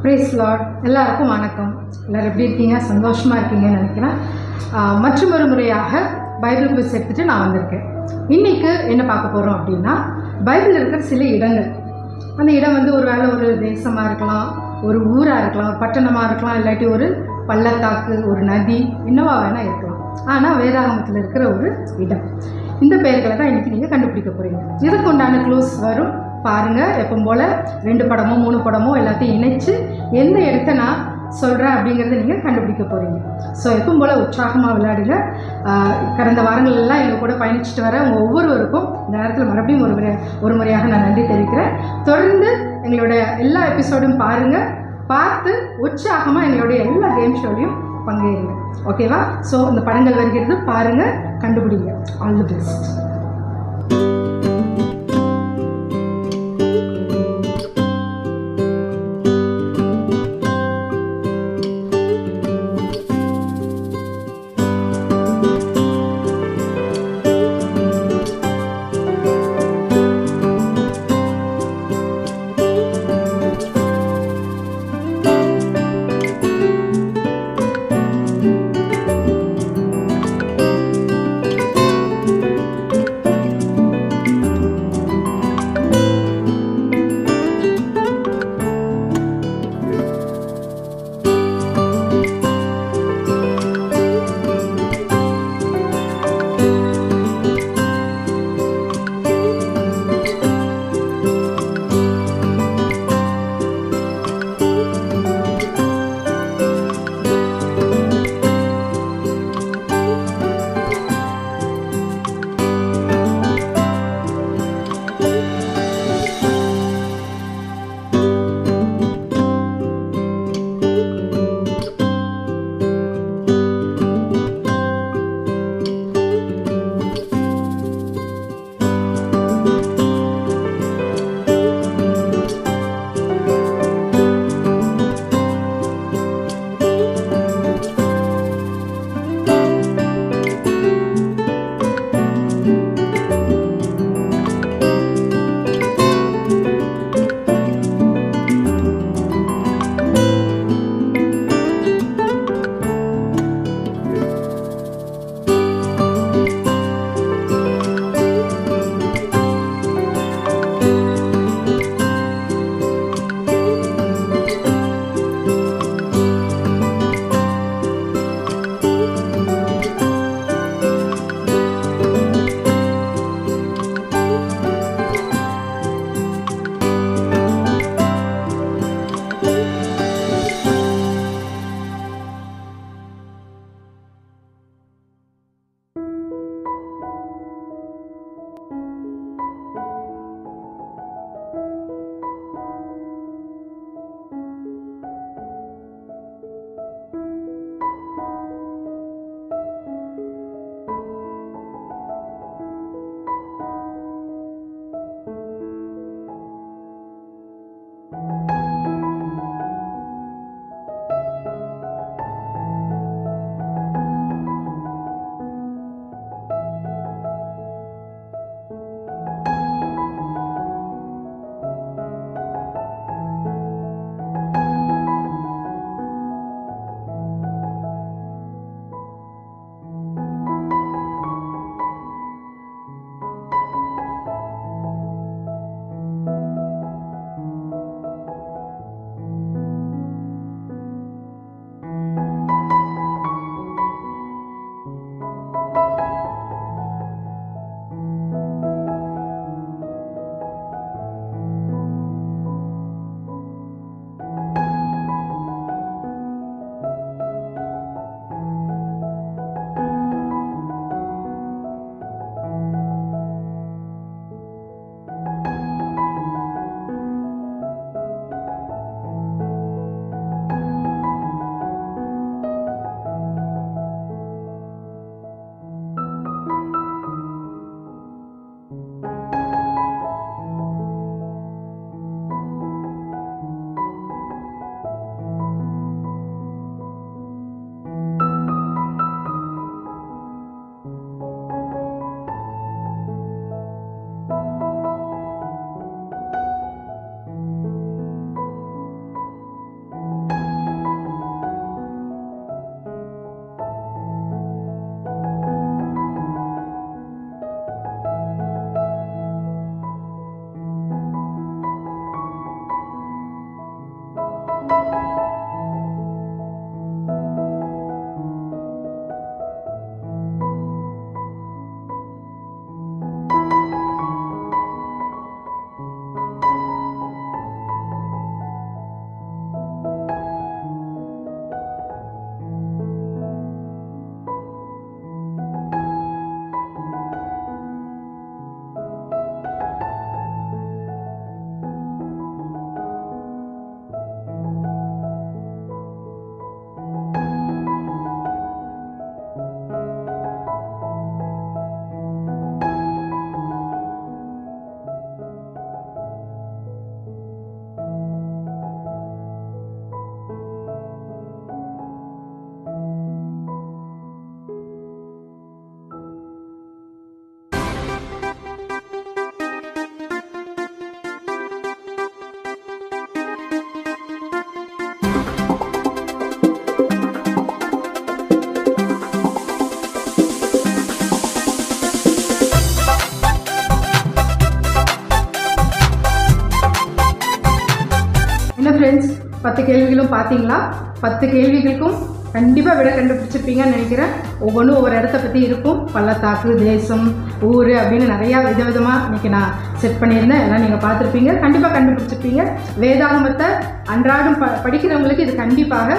Price Lord. எல்லாருக்கும் வணக்கம். எல்லோரும் எப்படி இருக்கீங்க? சந்தோஷமாக இருக்கீங்கன்னு நினைக்கிறேன். மற்றும் ஒரு முறையாக பைபிள் குவிஸ் எடுத்துகிட்டு நான் வந்திருக்கேன். இன்றைக்கு என்ன பார்க்க போகிறோம் அப்படின்னா, பைபிளில் இருக்கிற சில இடங்கள். அந்த இடம் வந்து ஒரு வேளை ஒரு தேசமாக இருக்கலாம், ஒரு ஊராக இருக்கலாம், ஒரு பட்டணமாக இருக்கலாம், இல்லாட்டி ஒரு பள்ளத்தாக்கு, ஒரு நதி, என்னவா வேணால் இருக்கலாம். ஆனால் வேதாகமத்தில் இருக்கிற ஒரு இடம். இந்த பெயர்களை தான் இன்றைக்கி நீங்கள் கண்டுபிடிக்க போகிறீங்க. இதுக்கு உண்டான க்ளூஸ் வரும் பாருங்கள். எப்பவும் போல் 2 படமோ 3 படமோ எல்லாத்தையும் இணைச்சு எந்த இடத்த நான் சொல்கிறேன் அப்படிங்கிறத நீங்கள் கண்டுபிடிக்க போகிறீங்க. ஸோ எப்பவும் போல் உற்சாகமாக விளையாடுங்க. கடந்த வாரங்களெல்லாம் எங்கள் கூட பயணிச்சுட்டு வர உங்கள் ஒவ்வொருவருக்கும் இந்த நேரத்தில் மறுபடியும் ஒரு முறையாக நான் நன்றி தெரிவிக்கிறேன். தொடர்ந்து எங்களுடைய எல்லா எபிசோடும் பாருங்கள். பார்த்து உற்சாகமாக எங்களுடைய எல்லா கேம் ஷோலையும் பங்கேறுங்க. ஓகேவா? ஸோ இந்த படங்கள் வருகிறது, பாருங்கள், கண்டுபிடிங்க. All the best. ஃப்ரெண்ட்ஸ், 10 கேள்விகளும் பார்த்தீங்களா? 10 கேள்விகளுக்கும் கண்டிப்பாக விட கண்டுபிடிச்சிருப்பீங்கன்னு நினைக்கிறேன். ஒவ்வொன்றும் ஒவ்வொரு இடத்த பற்றி இருக்கும். பள்ளத்தாக்கு, தேசம், ஊர் அப்படின்னு நிறையா விதவிதமாக இன்றைக்கி நான் செட் பண்ணியிருந்தேன். எல்லாம் நீங்கள் பார்த்துருப்பீங்க, கண்டிப்பாக கண்டுபிடிச்சிருப்பீங்க. வேதாகமத்தை அன்றாடம் படிக்கிறவங்களுக்கு இது கண்டிப்பாக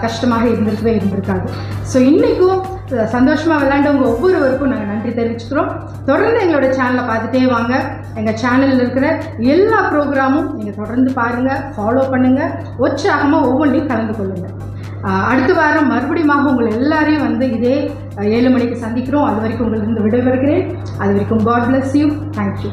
கஷ்டமாக இருந்திருக்காது. ஸோ இன்றைக்கும் சந்தோஷமாக விளையாண்டவங்க ஒவ்வொருவருக்கும் நாங்கள் நன்றி தெரிவிச்சுக்கிறோம். தொடர்ந்து எங்களோட சேனலை பார்த்துட்டே வாங்க. எங்கள் சேனலில் இருக்கிற எல்லா ப்ரோக்ராமும் நீங்கள் தொடர்ந்து பாருங்கள், ஃபாலோ பண்ணுங்கள், உற்சாகமாக ஒவ்வொன்றையும் கலந்து கொள்ளுங்கள். அடுத்த வாரம் மறுபடியும் உங்கள் எல்லாரையும் வந்து இதே 7 மணிக்கு சந்திக்கிறோம். அது வரைக்கும் உங்களிருந்து விடைபெறுகிறேன். அது வரைக்கும் God bless you. Thank you.